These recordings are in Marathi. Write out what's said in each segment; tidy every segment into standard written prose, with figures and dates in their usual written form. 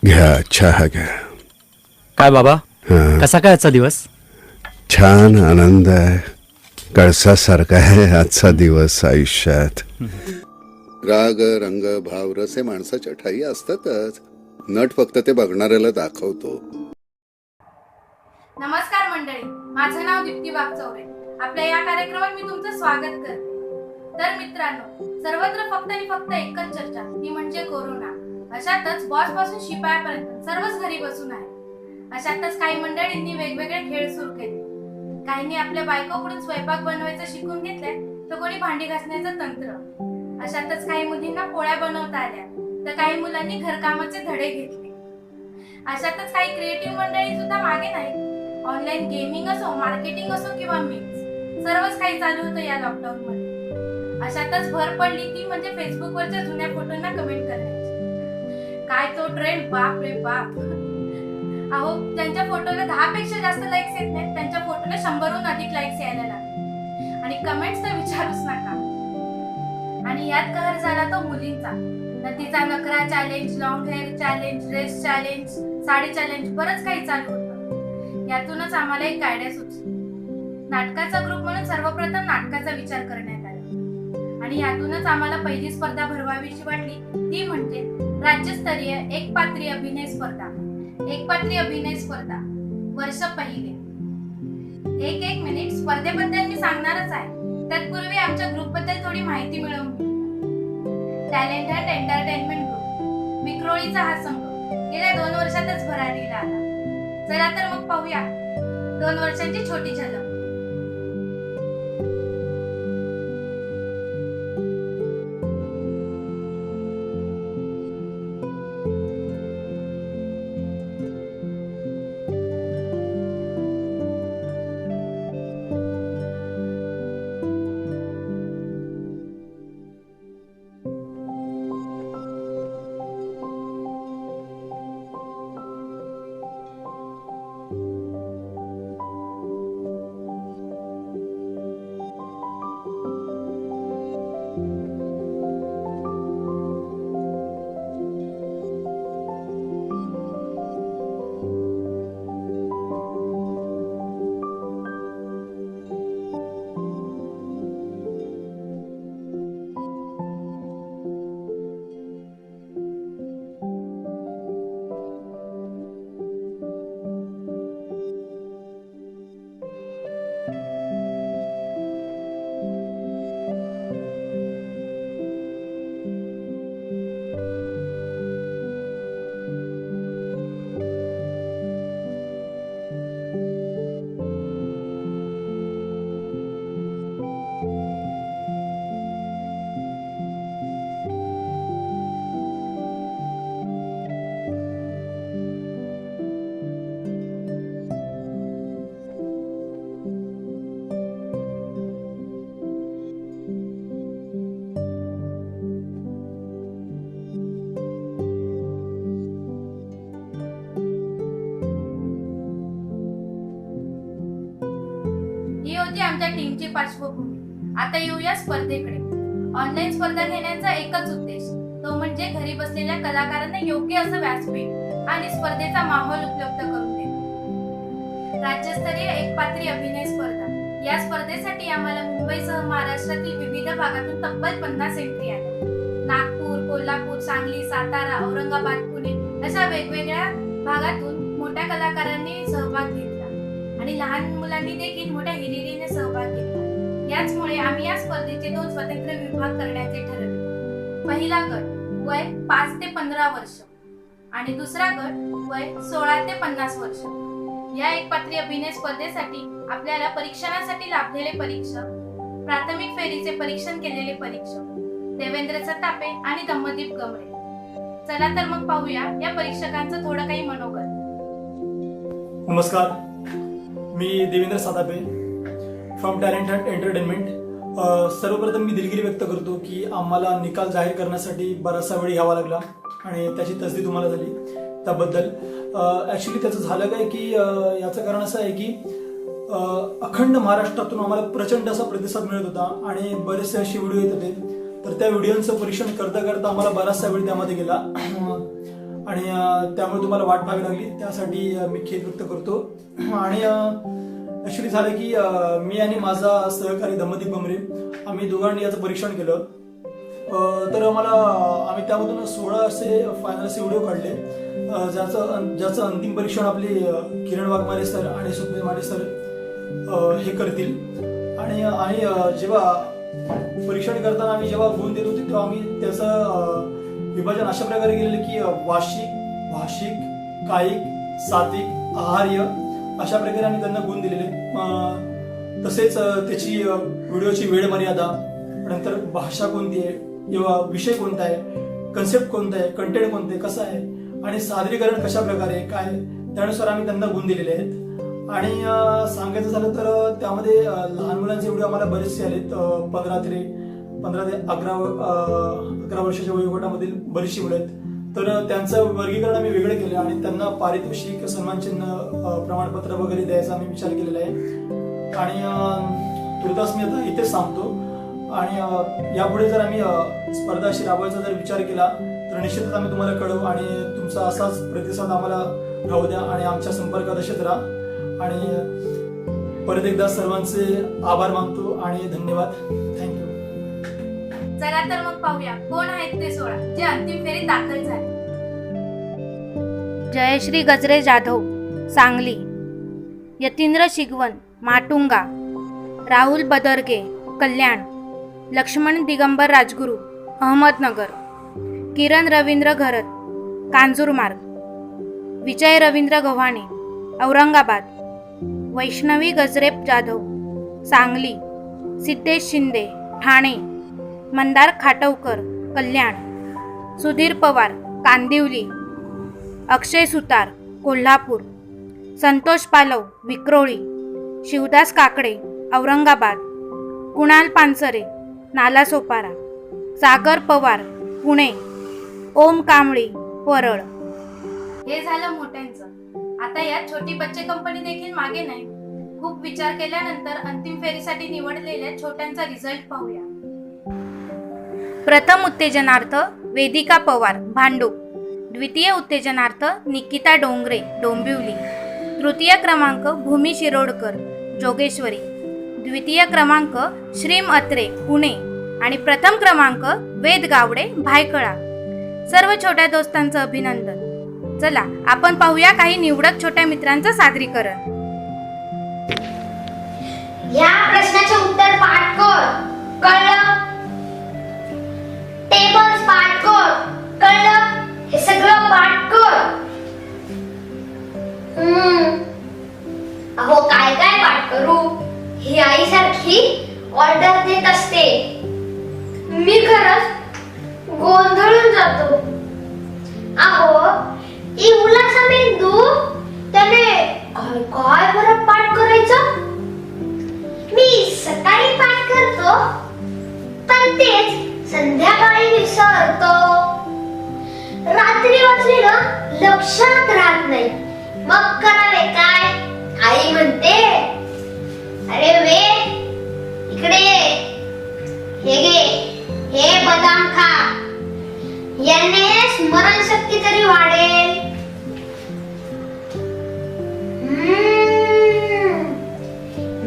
घ्या चहा घ्या. काय बाबा, कसा काय आजचा दिवस? छान आनंद आहे. कळसासारखा आहे आजचा दिवस आयुष्यात. राग रंग भाव रस हे माणसाच्या ठाई असतातच. नट फक्त ते बघणाऱ्याला दाखवतो. नमस्कार मंडळी, माझं नाव दीप्ती वाघचौरे. आपल्या या कार्यक्रमात मी तुमचं स्वागत करते. तर मित्रांनो, सर्वत्र फक्त आणि फक्त एकच चर्चा, ती म्हणजे कोरोना. अशातच बॉस पासून शिपायापर्यंत सर्वच घरी बसून आहे. अशातच काही मंडळींनी वेगवेगळे खेळ सुरू केले. काहींनी आपल्या बायकोकडून स्वयंपाक बनवायचं शिकून घेतलंय, तर कोणी भांडी घासण्याचं तंत्र. अशातच काही मुलींना पोळ्या बनवता आल्या, तर काही मुलांनी घरकामाचे धडे घेतले. अशातच काही क्रिएटिव्ह मंडळी सुद्धा मागे नाही. ऑनलाईन गेमिंग असो, मार्केटिंग असो किंवा मिक्स, सर्वच काही चालू होतं या लॉकडाऊन मध्ये. अशातच भर पडली ती म्हणजे फेसबुकवरच्या जुन्या फोटोंना कमेंट करण्याची. काय तो ट्रेंड, बाप रे बाप. अहो, ज्यांच्या फोटोला 10 पेक्षा जास्त लाईक्स येत नाहीत, त्यांच्या फोटोला 100हून अधिक लाईक्स यायला लागले. आणि कमेंट्स तर विचारूच नका. आणि यात कहर झाला तो मुलींचा. नदीचा नखरा challenge, long hair challenge, dress challenge, sari challenge, बरंच काही चालू होतं. यातूनच आम्हाला एक आयडिया सुचली. नाटकाचा ग्रुप म्हणून सर्वप्रथम नाटकाचा विचार करण्यात आला. आणि यातूनच आम्हाला पहिली स्पर्धा भरवावीशी वाटली, ती म्हणजे राज्यस्तरीय एकपात्री अभिनय स्पर्धा. एकपात्री अभिनय स्पर्धा वर्ष पहिले. एक मिनिट, स्पर्धेबद्दल मी सांगणारच आहे. तत्पूर्वी आमच्या ग्रुप बद्दल थोडी माहिती मिळवून घेऊ. टॅलेंट हंट एंटरटेनमेंट ग्रुप विक्रोळीचा हा संघ गेल्या 2 वर्षातच भरारीला आला. चला तर मग पाहूया 2 वर्षांची छोटी झलक. ही होती आमच्या टीमची पार्श्वभूमी. आता येऊया स्पर्धेकडे. ऑनलाईन स्पर्धा घेण्याचा एकच उद्देश, तो म्हणजे घरी बसलेल्या कलाकारांना योग्य असं व्यासपीठ आणि स्पर्धेचा माहोल उपलब्ध करून देणे. राज्यस्तरीय एकपात्री अभिनय स्पर्धा. या स्पर्धेसाठी आम्हाला मुंबईसह महाराष्ट्रातील विविध भागातून तब्बल 50 एंट्री आल्या. नागपूर, कोल्हापूर, सांगली, सातारा, औरंगाबाद, पुणे अशा वेगवेगळ्या भागातून मोठ्या कलाकारांनी सहभाग घेतला आणि लहान मुलांनी देखील मोठ्या हिरिरीने सहभाग घेतला. याचमुळे आम्ही या स्पर्धेचे 2 स्वतंत्र विभाग करण्याचे ठरवले. पहिला गट वय 5 ते 15 वर्ष आणि दुसरा गट वय 16 ते 50 वर्ष. या एकपात्री अभिनय स्पर्धेसाठी आपल्याला परीक्षणासाठी लाभलेले परीक्षक, प्राथमिक फेरीचे परीक्षण केलेले परीक्षक देवेंद्र सतापे आणि धम्मदीप गमरे. चला तर मग पाहूया या परीक्षकांचं थोडं काही मनोगत. नमस्कार, मी Devendra Satape from talent hunt entertainment. सर्वप्रथम मी दिलगिरी व्यक्त करतो की आम्हाला निकाल जाहीर करण्यासाठी बराचसा वेळ घ्यावा लागला आणि त्याची तसदी तुम्हाला झाली त्याबद्दल. ॲक्च्युली त्याचं झालं काय की याचं कारण असं आहे की अखंड महाराष्ट्रातून आम्हाला प्रचंड असा प्रतिसाद मिळत होता आणि बरेचसे असे व्हिडिओ येत होते. तर त्या व्हिडिओचं परीक्षण करता करता आम्हाला बराचसा वेळ त्यामध्ये गेला आणि त्यामुळे तुम्हाला वाट पाहावी लागली. त्यासाठी मी खेद व्यक्त करतो. आणि ॲक्च्युली झालं की मी आणि माझा सहकारी दमदीप बमरे आम्ही दोघांनी याचं परीक्षण केलं. तर आम्ही त्यामधून 16 असे फायनल असे व्हिडिओ काढले ज्याचं अंतिम परीक्षण आपले किरण वाघमारे सर आणि सुप्रीम माने सर हे करतील. आणि जेव्हा परीक्षण करताना आम्ही जेव्हा गुण देत होते तेव्हा आम्ही त्याचं विभाजन अशा प्रकारे केलेलं की वार्षिक, भाषिक, कायिक, सात्विक, आहार्य अशा प्रकारे आम्ही त्यांना गुण दिलेले. तसेच त्याची व्हिडिओची वेळ मर्यादा, नंतर भाषा कोणती आहे किंवा विषय कोणता आहे, कन्सेप्ट कोणता आहे, कंटेंट कोणतं आहे, कसं आहे आणि सादरीकरण कशा प्रकारे काय, त्यानुसार आम्ही त्यांना गुण दिलेले आहेत. आणि सांगायचं झालं तर त्यामध्ये लहान मुलांचे व्हिडिओ आम्हाला बरेचसे आलेत. 15 ते 11 वर्षाच्या वयोगटामधील बरीचशी मुलं आहेत. तर त्यांचं वर्गीकरण आम्ही वेगळं केलं आणि त्यांना पारितोषिक, सन्मानचिन्ह, प्रमाणपत्र वगैरे द्यायचा आम्ही विचार केलेला आहे. आणि तुर्तास मी आता इथेच सांगतो. आणि यापुढे जर आम्ही स्पर्धा अशी राबवायचा जर विचार केला तर निश्चितच आम्ही तुम्हाला कळवू आणि तुमचा असाच प्रतिसाद आम्हाला राहू द्या आणि आमच्या संपर्कात असेच राहा. आणि परत एकदा सर्वांचे आभार मानतो आणि धन्यवाद. थँक्यू. चला तर मग पाहूया कोण आहेत ते 16 जे अंतिम फेरीत दाखल झाले. जयश्री गजरे जाधव, सांगली. यतींद्र शिगवन, माटुंगा. राहुल बदरगे, कल्याण. लक्ष्मण दिगंबर राजगुरू, अहमदनगर. किरण रवींद्र घरत, कांजूरमार्ग. विजय रवींद्र गव्हाणे, औरंगाबाद. वैष्णवी गजरेप जाधव, सांगली. सिद्धेश शिंदे, ठाणे. मंदार खाटवकर, कल्याण. सुधीर पवार, कांदिवली. अक्षय सुतार, कोल्हापूर. संतोष पालव, विक्रोळी. शिवदास काकडे, औरंगाबाद. कुणाल पानसरे, नालासोपारा. सागर पवार, पुणे. ओम कांबळी, परळ. हे झालं मोठ्यांचं. आता यात छोटी बच्चे कंपनी देखील मागे नाही. खूप विचार केल्यानंतर अंतिम फेरीसाठी निवडलेल्या छोट्यांचा रिझल्ट पाहूया. प्रथम उत्तेजनार्थ वेदिका पवार, भांडूप. द्वितीय उत्तेजनार्थ निकिता डोंगरे, डोंबिवली. तृतीय क्रमांक भूमी शिरोडकर, जोगेश्वरी. द्वितीय क्रमांक श्रीम अत्रे, पुणे. आणि प्रथम क्रमांक वेद गावडे, भायखळा. सर्व छोट्या दोस्तांचं अभिनंदन. चला आपण पाहूया काही निवडक छोट्या मित्रांचं सादरीकरण. या प्रश्नाचे उत्तर पाठ कर. कळलं? टेबल्स पाठ कर. कळलं? हे सगळं पाठ कर. अहो काय काय पाठ करू? ही आईसारखी ऑर्डर देत असते. मी खरंच गोंधळून जातो. अहो इवलासा मेंदू त्याने काय काय बरं पाठ करायचं. मी सकाळी पाठ करतो पण तेच संध्याकाळी विसरतो. रात्री वाचलेलं लक्षात राहत नाही. मग करावे काय? आई म्हणते अरे वे इकडे हे घे, हे बदाम खा, याने स्मरणशक्ती तरी वाढेल.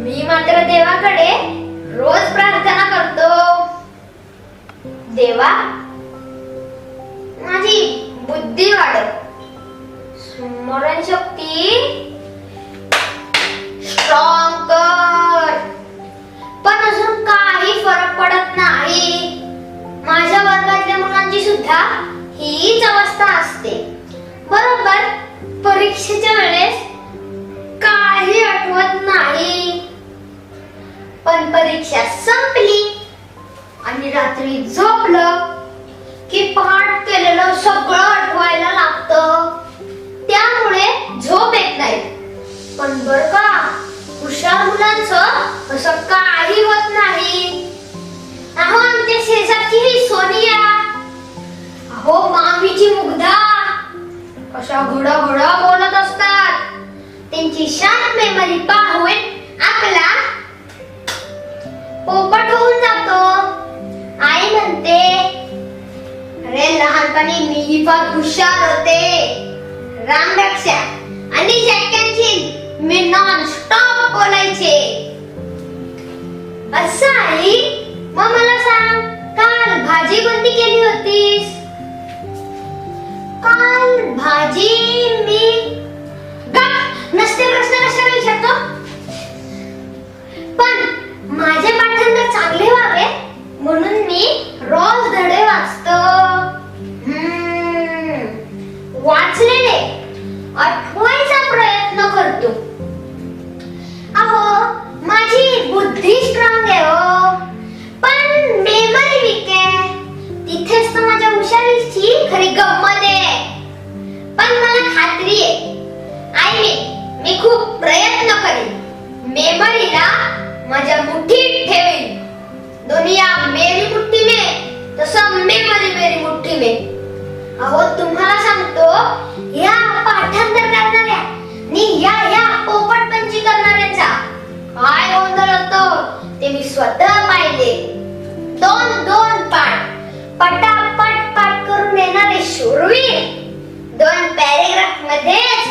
मी मात्र देवाकडे रोज प्रार्थना करतो. देवा माझी बुद्धी वाढव, स्मरणशक्ती स्ट्रॉंग कर. पण अजून काही फरक पडत नाही. माझ्या वर्गातल्या मुलांची सुद्धा हीच अवस्था असते. बरोबर परीक्षेच्या वेळेस काही आठवत नाही. पण परीक्षा संपली आणि रात्री झोपलं की पाठ केलेलं सगळं आठवायला लागतं. त्यामुळे झोप येत नाही. पण बर का हुशार मुलांचं असं काही होत नाही. अहो आमच्या शेजारची ही सोनिया, अहो मामीची मुग्धा कशा अशा घडघड बोलत असतात. त्यांची शांत मेमरी पाहून आपला पोपट होऊन जातो. आई म्हणते, अरे लहानपणी मीही फार हुशार होते. रामरक्षा आणि जॅक्यांची मी नॉन स्टॉप बोलायचे. असं आई, मग मला सांग, काल भाजी कोणती केली होतीस? काल भाजी मी नसते प्रश्न कशाला विचारतो? पण माझे पाठांतर चांगले व्हावे म्हणून मी रोज धडे वाचतो. वाचलेले आठवायचा प्रयत्न करतो. अहो, माझी बुद्धी स्ट्रॉंग आहे हो, पण मेमरी वीक आहे. तिथेच तर माझ्या हुशारीची खरी गंमत आहे. पण मला खात्री आहे, आई मी खूप प्रयत्न करेन. मेमरीला माझ्या मुठीत ठेवेन. दुनिया मेरी मुट्ठी में तसं मेमरी मेरी मुट्ठी में. अहो, तुम्हाला सांगतो, या पाठांतर करणाऱ्या आणि या पोपटपंची करणाऱ्यांचा काय गोंधळ होतो ते मी स्वतः पाहिले. दोन पाठ पटापट पाठ करून येणारे शूरवीर 2 पॅरेग्राफ मध्येच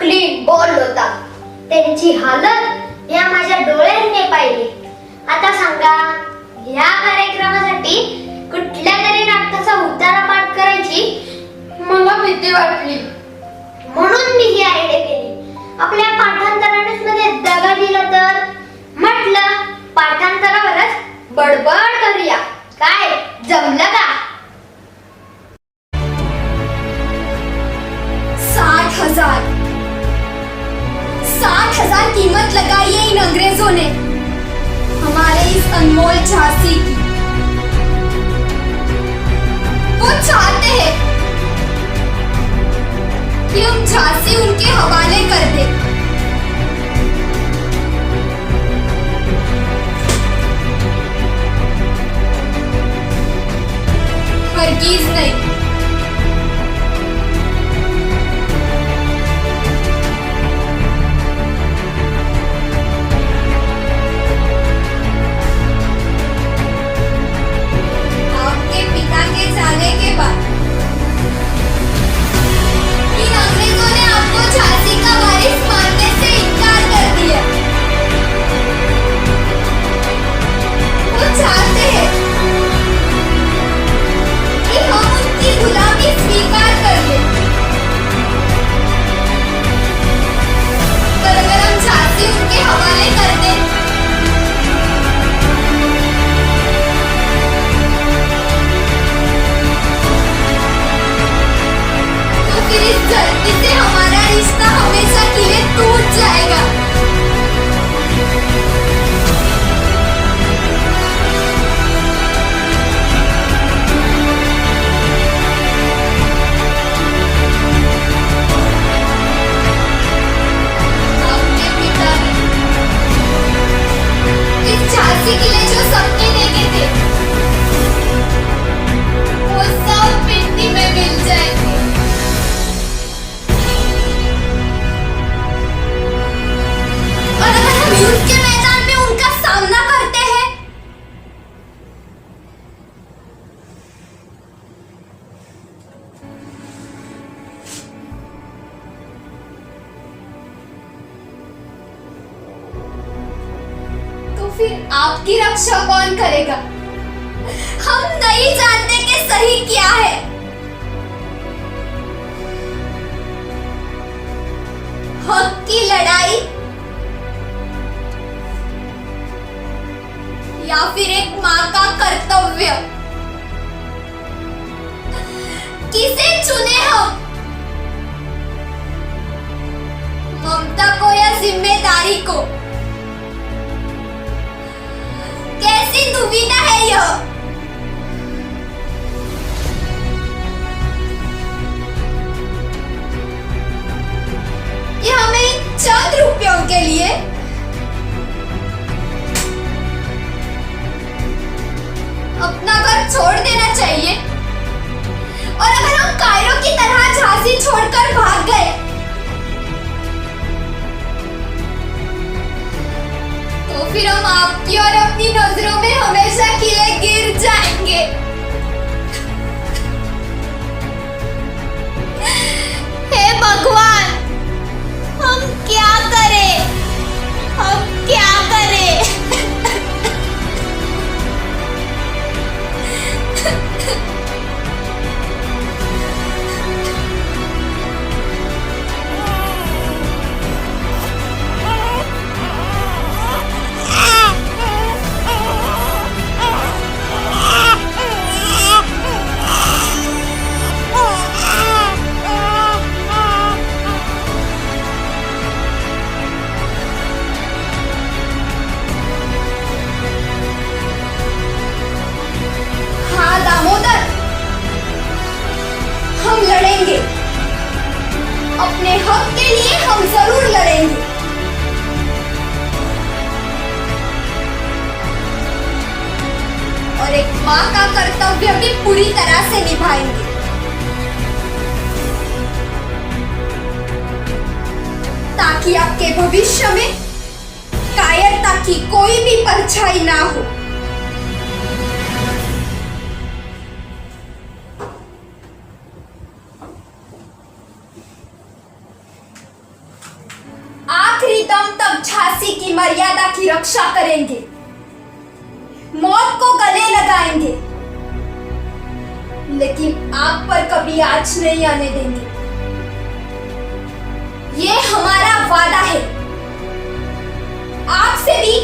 क्लीन बॉल होता. त्यांची हालत या माझ्या डोळ्यांनी पाहिली. आता सांगा, या कार्यक्रमासाठी कुठल्या तरी नाटकाचा उतारा पाठ करायची मला भीती वाटली. म्हणून मी ही आयडिया केली. आपल्या पाठांतरानेच मध्ये दगा दिला तर म्हटलं पाठांतरावरच बडबड करूया. काय जमलं का? 60,000 कीमत लगाई है इन अंग्रेजों ने हमारे इस अनमोल झांसी की. वो चाहते हैं कि हम झांसी उनके हवाले कर दें. हरगिज नहीं. आपके पिता के जाने के बाद इन अंग्रेजों ने आपको झांसी का वारिस मानने से इनकार कर दिया. वो चाहते हैं कि हम उनकी गुलामी स्वीकार कर लें. पर अगर हम झांसी उनके हवाले कर दें तो फिर इस धरती से हमारा रिश्ता हमेशा के लिए टूट जाएगा. आपके पिता ने इस झांसी के लिए जो सपने देखे थे वो सब मिट्टी में मिल जाएंगे. और अगर हम युद्ध के मैदान में उनका सामना करते हैं तो फिर आपकी रक्षा कौन करेगा? हम नहीं जानते कि सही क्या है. हक की लड़ाई या फिर एक मां का कर्तव्य. किसे चुने हम? ममता को या जिम्मेदारी को? कैसी दुविधा है यह? ये हमें चंद रुपयों के लिए अपना लड़ेंगे, अपने हक के लिए हम जरूर लड़ेंगे। और एक माँ का कर्तव्य भी पूरी तरह से निभाएंगे। ताकि आपके भविष्य में कायरता की कोई भी परछाई ना हो। आखिरी दम तक झांसी की मर्यादा की रक्षा करेंगे, मौत को गले लगाएंगे, लेकिन आप पर कभी आँच नहीं आने देंगे। ये हमारा वादा है, आपसे भी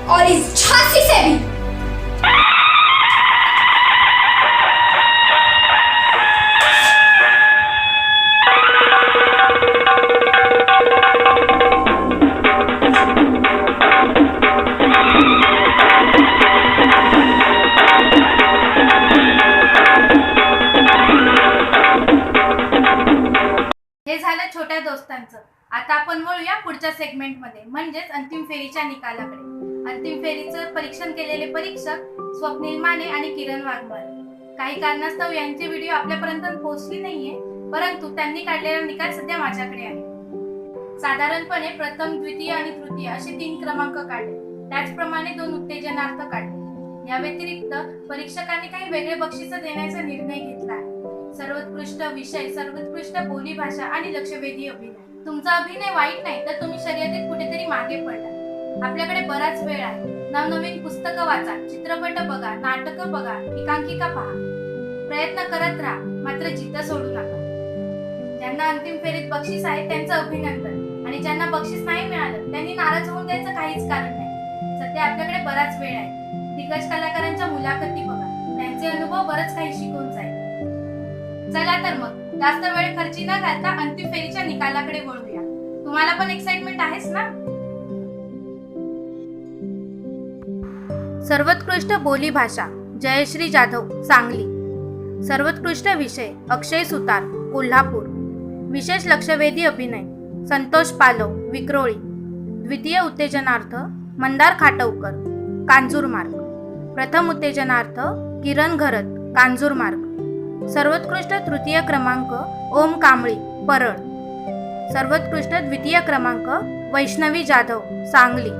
और इस झांसी से भी। हे झालं छोट्या दोस्तांचं. आता आपण वळूया पुढच्या सेगमेंटमध्ये, म्हणजेच अंतिम फेरीच्या निकालाकडे. अंतिम फेरीचं परीक्षण केलेले परीक्षक स्वप्नील माने आणि किरण वाघमारे. काही कारणास्तव यांचे व्हिडिओ आपल्यापर्यंत पोहोचली नाहीये, परंतु त्यांनी काढलेला निकाल सध्या माझ्याकडे आहे. साधारणपणे प्रथम, द्वितीय आणि तृतीय असे 3 क्रमांक काढले. त्याचप्रमाणे 2 उत्तेजनार्थ काढले. या व्यतिरिक्त परीक्षकांनी काही वेगळे बक्षीस देण्याचा निर्णय घेतला आहे. सर्वोत्कृष्ट विषय, सर्वोत्कृष्ट बोलीभाषा आणि लक्षवेधी अभिनय. तुमचा अभिनय वाईट नाही तर तुम्ही शर्यतीत कुठेतरी मागे पडला. आपल्याकडे बराच वेळ आहे. नवनवीन पुस्तकं वाचा, चित्रपट बघा, नाटकं बघा, एकांकिका पहा. प्रयत्न करत राहा, मात्र जिद्द सोडू नका. ज्यांना अंतिम फेरीत बक्षीस आहे त्यांचं अभिनंदन, आणि ज्यांना बक्षीस नाही मिळालं त्यांनी नाराज होऊन द्यायचं काहीच कारण नाही. सध्या आपल्याकडे बराच वेळ आहे. दिग्गज कलाकारांच्या मुलाखती बघा, त्यांचे अनुभव बरंच काही शिकून जाईल. चला तर मग जास्त वेळ खर्ची न घालता अंतिम फेरीच्या निकालाकडे वळूया. तुम्हाला पण एक्साइटमेंट आहेच ना? सर्वोत्कृष्ट बोलीभाषा जयश्री जाधव, सांगली. सर्वोत्कृष्ट विषय अक्षय सुतार, कोल्हापूर. विशेष लक्षवेधी अभिनय संतोष पालव, विक्रोळी. द्वितीय उत्तेजनार्थ मंदार खाटवकर, कांजूरमार्ग. प्रथम उत्तेजनार्थ किरण घरत, कांजूरमार्ग. सर्वोत्कृष्ट तृतीय क्रमांक ओम कांबळी, परळ. सर्वोत्कृष्ट द्वितीय क्रमांक वैष्णवी जाधव, सांगली.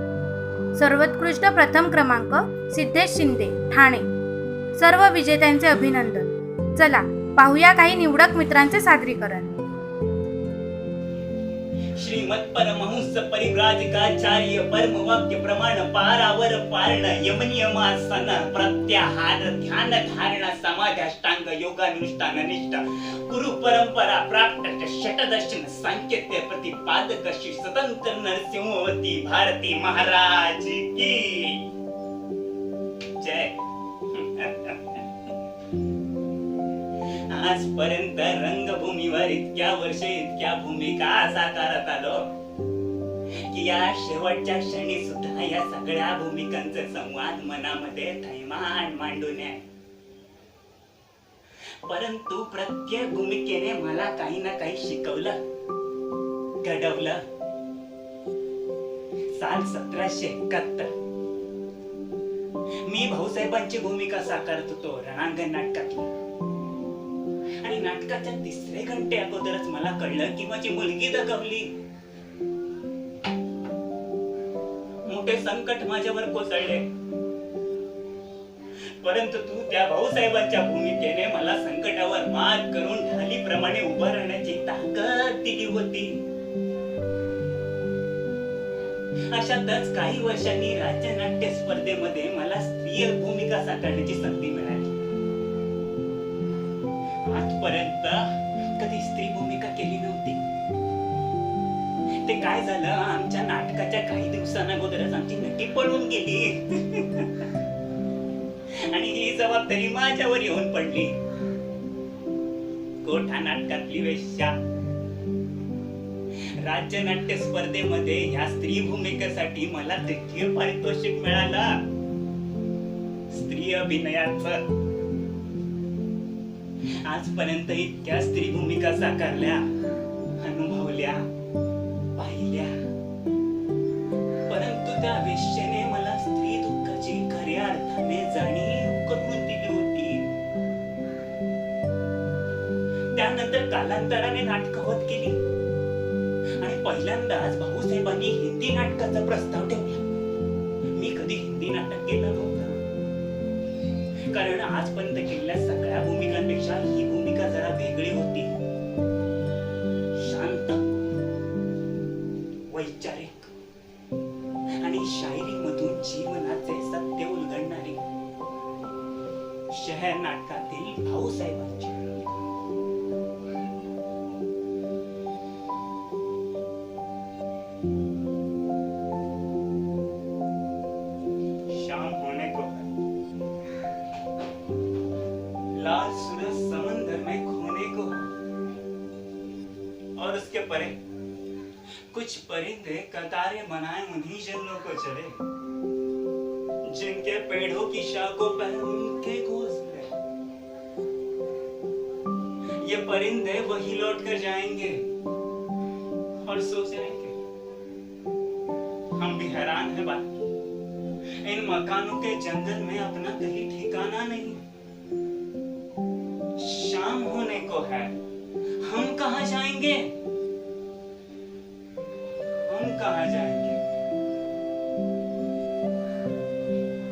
सर्वोत्कृष्ट प्रथम क्रमांक सिद्धेश शिंदे, ठाणे. सर्व विजेत्यांचे अभिनंदन. चला पाहूया काही निवडक मित्रांचे सादरीकरण. श्रीमद परमहंस परिव्राजकाचार्य परम वाक्य प्रमाण पारावर पारण यमनियमासन प्रत्याहार ध्यान धारणा समाधाष्टांग योगानुष्ठान निष्ठा गुरु परंपरा प्राप्त षटदर्शन सांकेत्य प्रतिपादक श्री स्वतंत्र नरसिंहवती भारती महाराज की जय. आजपर्यंत रंगभूमीवर इतक्या वर्षे इतक्या भूमिका साकारत आलो की या शेवटच्या क्षणी सुद्धा या सगळ्या भूमिकांचे संवाद मनामध्ये थैमान मांडून आहे. परंतु प्रत्येक भूमिकेने मला काही ना काही शिकवलं, घडवलं. साल 1771 मी भाऊसाहेबांची भूमिका साकारत होतो रणांगण नाटकातली. आणि नाटकाच्या 3रे घंटे अगोदरच मला कळलं की माझी मुलगी दगावली. मोठे संकट माझ्यावर कोसळले. परंतु तू त्या भाऊसाहेबांच्या भूमिकेने मला संकटावर मात करून ढालीप्रमाणे उभं राहण्याची ताकद दिली होती. अशातच काही वर्षांनी राज्य नाट्य स्पर्धेमध्ये मला स्त्रीय भूमिका साकारण्याची संधी मिळाली. आजपर्यंत कधी स्त्री भूमिका केली नव्हती. ते काय झालं, आमच्या नाटकाच्या काही दिवसांअगोदरच आमची नटी पळून गेली आणि ही जबाबदारी माझ्यावर येऊन पडली. कोठा नाटकातली वेश्या. राज्य नाट्य स्पर्धेमध्ये ह्या स्त्री भूमिकेसाठी मला 3य पारितोषिक मिळालं, स्त्री अभिनयाचं. आजपर्यंत इतक्या स्त्री भूमिका साकारल्या, अनुभवल्या, पाहिल्या, परंतु त्या वेश्येने मला स्त्री दुःखाची खऱ्या अर्थाने जाणीव करून दिली होती. त्यानंतर कालांतराने नाटकं होत गेली आणि पहिल्यांदाच भाऊसाहेबांनी हिंदी नाटकाचा प्रस्ताव ठेवला. मी कधी हिंदी नाटक केलं नव्हतं, कारण आजपर्यंत केलेल्या सगळ्या भूमिकांपेक्षा ही भूमिका जरा वेगळी होती. शांत, वैचारिक आणि शायरीमधून जीवनाचे सत्य उलगडणारी शहर नाटकातील भाऊसाहेबांची शाम होने को है, लाल सूरज समंदर में खोने को है, और उसके परे कुछ परिंदे कतारें बनाए उन्हीं जंगलों को चले जिनके पेड़ों की शाखों पर उनके घोंसले. ये परिंदे वही लौट कर जाएंगे और सो जाएंगे. हम भी हैरान है बात, इन मकानों के जंगल में अपना कहीं ठिकाना नहीं. शाम होने को है, हम कहाँ जाएंगे? हम कहाँ जाएंगे?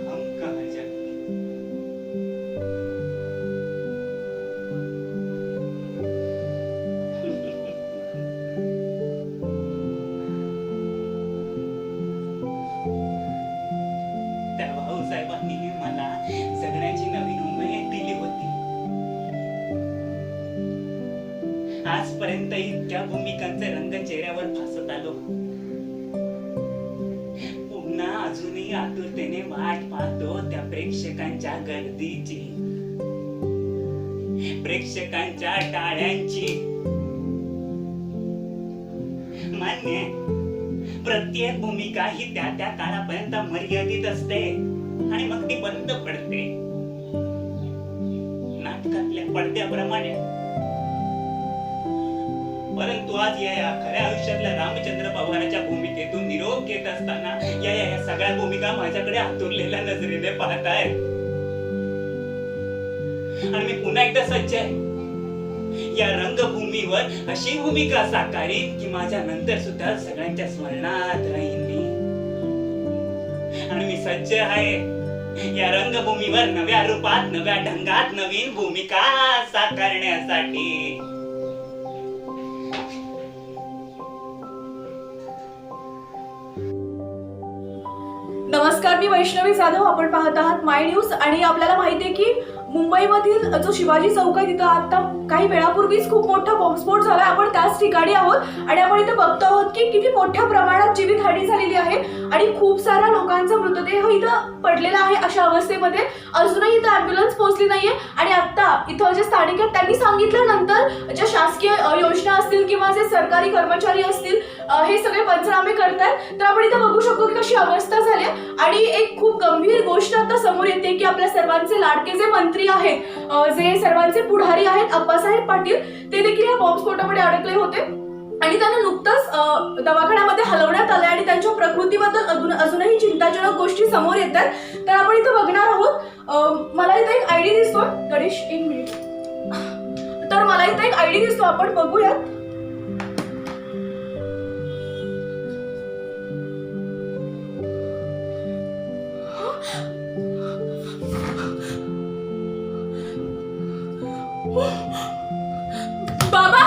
हम कहाँ जाएंगे? त्या भाऊसाहेबांनी मला जगण्याची नवीन उमेद दिली होती. आजपर्यंत इतक्या भूमिकांचे रंग चेहऱ्यावर फासत आलो. पुन्हा अजूनही आतुरतेने वाट पाहतो त्या प्रेक्षकांच्या गर्दीची, प्रेक्षकांच्या टाळ्यांची. मान्य आहे, प्रत्येक भूमिका ही त्या त्या काळापर्यंत मर्यादित असते आणि मग ती बंद पडते, नाटकातल्या पडद्याप्रमाणे. परंतु आज या खऱ्या आयुष्यातल्या रामचंद्र पवारांच्या भूमिकेतून निरोप घेत असताना या सगळ्या भूमिका माझ्याकडे आतुरलेल्या नजरेने पाहतायत. आणि मी पुन्हा एकदा सज्ज आहे या रंगभूमीवर अशी भूमिका साकारीन की माझ्या नंतर सुद्धा सगळ्यांच्या स्मरणात राहीन मी. आणि मी सज्ज आहे या रंगभूमीवर नव्या रूपात, नव्या ढंगात नवीन भूमिका साकारण्यासाठी. नमस्कार, मी वैष्णवी जाधव. आपण पाहत आहात माय न्यूज. आणि आपल्याला माहिती आहे की मुंबईमधील जो शिवाजी चौक आहे तिथं आता काही वेळापूर्वीच खूप मोठा बॉम्बस्फोट झाला. आपण त्याच ठिकाणी आहोत आणि आपण इथे बघतो आहोत की किती मोठ्या प्रमाणात जीवितहानी झालेली आहे आणि खूप साऱ्या लोकांचा मृतदेह इथं पडलेला आहे. अशा अवस्थेमध्ये अजूनही इथं ॲम्ब्युलन्स पोहोचली नाहीये. आणि आता इथं जे स्थानिक आहेत त्यांनी सांगितल्यानंतर ज्या शासकीय योजना असतील किंवा जे सरकारी कर्मचारी असतील हे सगळे पंचनामे करतात. तर आपण इथं बघू शकतो की कशी अवस्था झाली. आणि एक खूप गंभीर गोष्ट आता समोर येते की आपल्या सर्वांचे लाडके जे मंत्री आहेत, जे सर्वांचे पुढारी आहेत, अप्पासाहेब पाटील, ते देखील या बॉम्बस्फोटामध्ये अडकले होते आणि त्यांना नुकतंच दवाखान्यामध्ये हलवण्यात आलंय आणि त्यांच्या प्रकृतीबद्दल अजूनही चिंताजनक गोष्टी समोर येतात. तर आपण इथं बघणार आहोत. मला इथं एक आयडी दिसतो. गणेश, एक मिनिट. तर मला इथं एक आयडी दिसतो, आपण बघूयात. बाबा,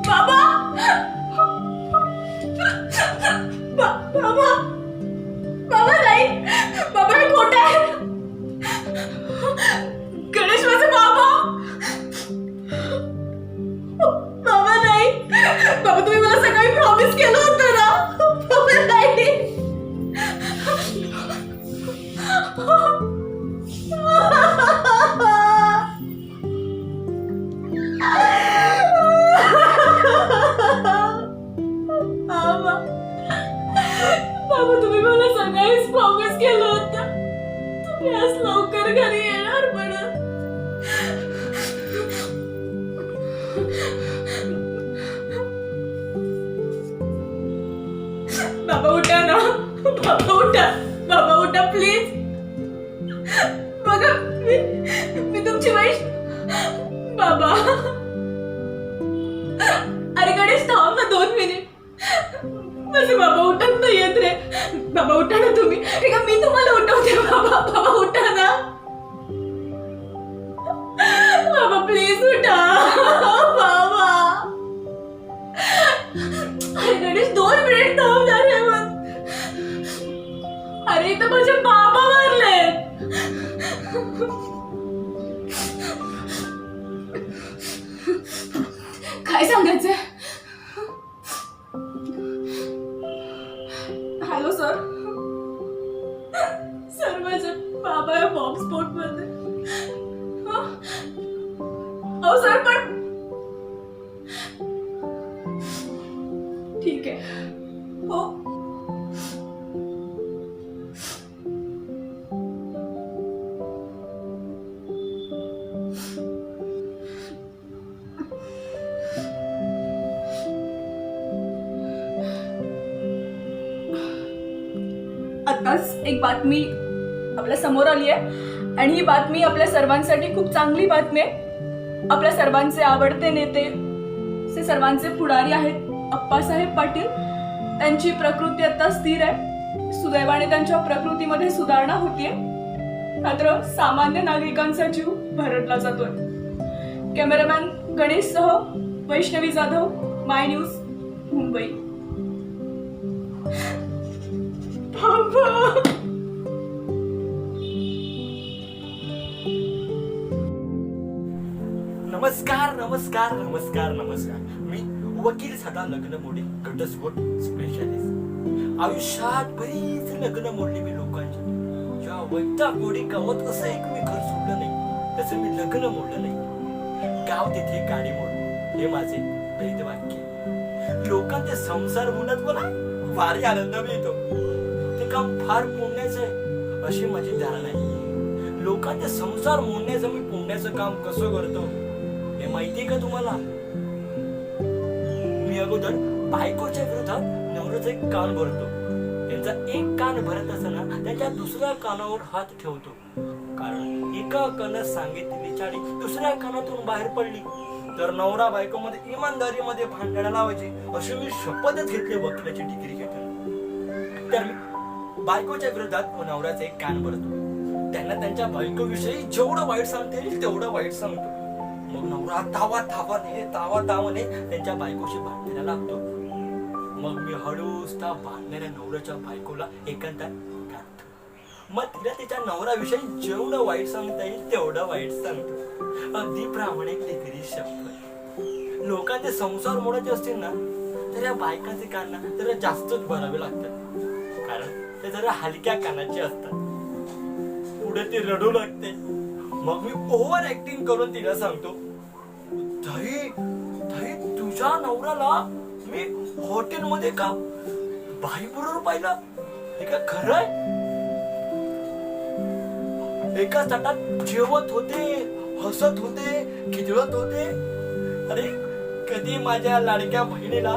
बाबा, बाबा, बाबा नाही, बाबा हे खोटं आहे. गणेश माझे बाबा, बाबा नाही. बाबा तुम्ही मला सकाळी प्रॉमिस केलं होतं ना. बाबा नाही. बाबा उठा प्लीज. बघा मी तुमची बाबा. अरे गणेश थांब ना 2 मिनिट. माझे बाबा उठत नाही येत रे. बाबा उठा ना तुम्ही. ठीक आहे मी तुम्हाला उठवते. बाबा उठा ना. बाबा प्लीज उठा. बाबा. अरे गणेश 2 मिनिट थांब ना रे. अरे इथं माझे बाबा मारले. काय सांगायचंय. Hello sir. माझे बाबा या बॉम्ब स्फोट मध्ये. अहो सर पण ठीक आहे. हो आताच एक बातमी आपल्या समोर आली आहे आणि ही बातमी आपल्या सर्वांसाठी खूप चांगली बातमी आहे. आपल्या सर्वांचे आवडते नेते सर्वांचे पुढारी आहेत अप्पासाहेब पाटील. त्यांची प्रकृती आता स्थिर आहे. सुदैवाने त्यांच्या प्रकृतीमध्ये सुधारणा होतीये. मात्र सामान्य नागरिकांचा जीव भरडला जातोय. कॅमेरामॅन गणेशसह वैष्णवी जाधव, माय न्यूज, मुंबई. नमस्कार नमस्कार नमस्कार नमस्कार. मी वकील सदा लग्न मोडे घटस्फोट स्पेशालिस्ट. आयुष्यात बरीच लग्न मोडली मी लोकांची. ज्या वैताग गोडी गावात असं एक मी घर सोडलं नाही तसं मी लग्न मोडलं नाही. गाव तिथे गाडी मोड हे माझे वेदवाक्य. लोकांचे संसार बोलत मला भारी आनंद मिळतो. ते काम फार पुण्याचं आहे अशी माझी धारणा आहे. लोकांचे संसार मोडण्याचं मी पुण्याचं काम कसं करतो हे माहितीये का तुम्हाला. मी अगोदर बायकोच्या विरोधात नवऱ्याचं एक कान भरतो. त्यांचा एक कान भरत असताना त्यांच्या दुसऱ्या कानावर हात ठेवतो. कारण एका कानात सांगितलेली चाळी दुसऱ्या कानातून बाहेर पडली तर नवरा बायको मध्ये इमानदारीमध्ये भांडणं लावायची अशी मी शपथच घेतली वकिलाची डिग्री घेताना. तर मी बायकोच्या विरोधात नवऱ्याचं एक कान भरतो. त्यांना त्यांच्या बायकोविषयी जेवढं वाईट सांगता येईल तेवढं वाईट सांगतो. मग नवरा तावाने त्यांच्या बायकोशी भांडायला लागतो. मग मी हळूच त्या भांडणाऱ्या नवऱ्याच्या बायकोला एकांतात गाठतो. मग तिला तिच्या नवऱ्याविषयी जेवढं वाईट सांगता येईल तेवढं वाईट सांगतो. अगदी प्रामाणिक लेकरी शपथ. लोकांचे संसार मोडायचे असतील ना तर या बायकांचे कान ना जरा जास्तच भरावे लागतात. कारण ते जरा हलक्या कानाचे असतात. पुढे ती रडू लागते. मग मी ओव्हर ऍक्टिंग करून तिला सांगतो, ताई तुझ्या नवऱ्याला मी हॉटेलमध्ये का बाई बरोबर पाहिलं हे का खरं आहे. एका ताटात जेवत होते, हसत होते, खिदळत होते. अरे कधी माझ्या लाडक्या बहिणीला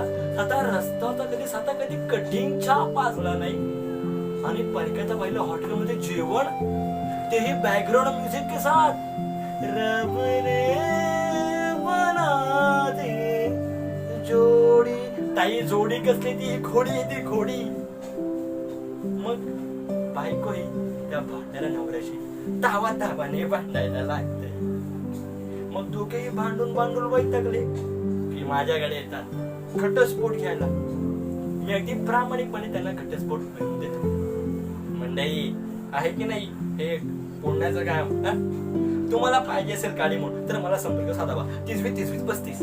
साधा कधी कटिंग चहा पाजला नाही. आणि परक्याच्या बाईला हॉटेलमध्ये जेवण तेही बॅकग्राऊंड म्युझिक के साथ. रब ने बना दी जोडी. ताई जोडी कसली ती घोडी. मग बायकोही त्या भांडणाऱ्या नवऱ्याशी तावाने भांडायला लागते. मग दोघेही भांडून वैतागले की माझ्याकडे येतात घटस्फोट घ्यायला. मी अगदी प्रामाणिकपणे त्यांना घटस्फोट करून देतो. मंडई आहे की नाही हे पुण्याचं काम. तुम्हाला पाहिजे असेल गाडी म्हणून तर मला संपर्क साधावा 30-30-35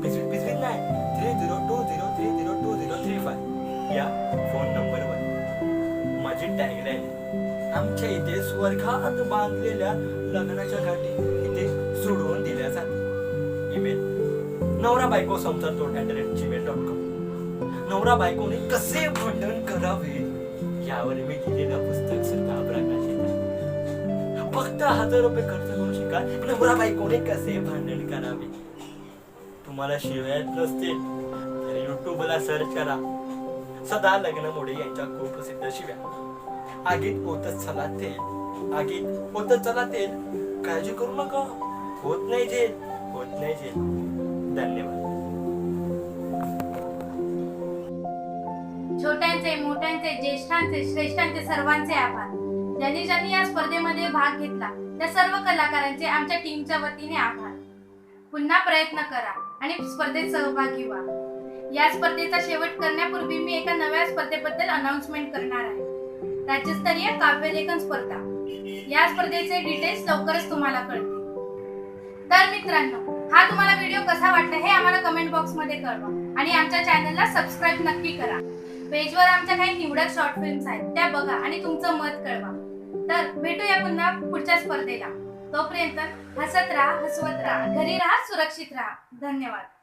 पिसवीत नाही 302030302035 या फोन नंबरवर. माझी टॅगलाईन आमच्या इथे स्वर्गात बांधलेल्या लग्नाच्या गाठी इथे सोडवून दिल्या जातात. ईमेल नवरा बायको संसार tod@gmail.com. नवरा बायकोने कसे भांडण करावे यावर मी लिहिलेलं पुस्तक सुद्धा प्रकाशित आहे. फक्त 1000 रुपये खर्च करू शिका नवरा बायकोने कसे भांडण करावे. तुम्हाला शिवायत नसतील तर युट्यूबला सर्च करा सदा लग्न मोडे यांच्या कुप्रसिद्ध शिव्या. आगीत ओतच चला तेल, आगीत ओतच चला तेल, काळजी करू नका, होत नाही जेल, होत नाही जेल. धन्यवाद. छोट्यांचे, मोठ्यांचे, ज्येष्ठांचे, श्रेष्ठांचे सर्वांचे आभार. ज्यांनी ज्यांनी या स्पर्धेमध्ये भाग घेतला त्या सर्व कलाकारांचे आमच्या टीमच्या वतीने आभार. पुन्हा प्रयत्न करा आणि स्पर्धेत सहभागी व्हा. या स्पर्धेचा शेवट करण्यापूर्वी मी एका नव्या स्पर्धेबद्दल अनाउन्समेंट करणार आहे. राज्यस्तरीय काव्यलेखन स्पर्धा. या स्पर्धेचे डिटेल्स लवकरच तुम्हाला कळतील. तर मित्रांनो, हा तुम्हाला व्हिडिओ कसा वाटला हे आम्हाला कमेंट बॉक्स मध्ये कळवा आणि आमच्या चॅनलला सबस्क्राईब नक्की करा. पेजवर आमच्या काही निवडक शॉर्ट फिल्म्स आहेत, त्या बघा आणि तुमचं मत कळवा. तर भेटूया पुन्हा पुढच्या स्पर्धेला. तोपर्यंत हसत राहा, हसवत राहा, घरी राहा, सुरक्षित राहा. धन्यवाद.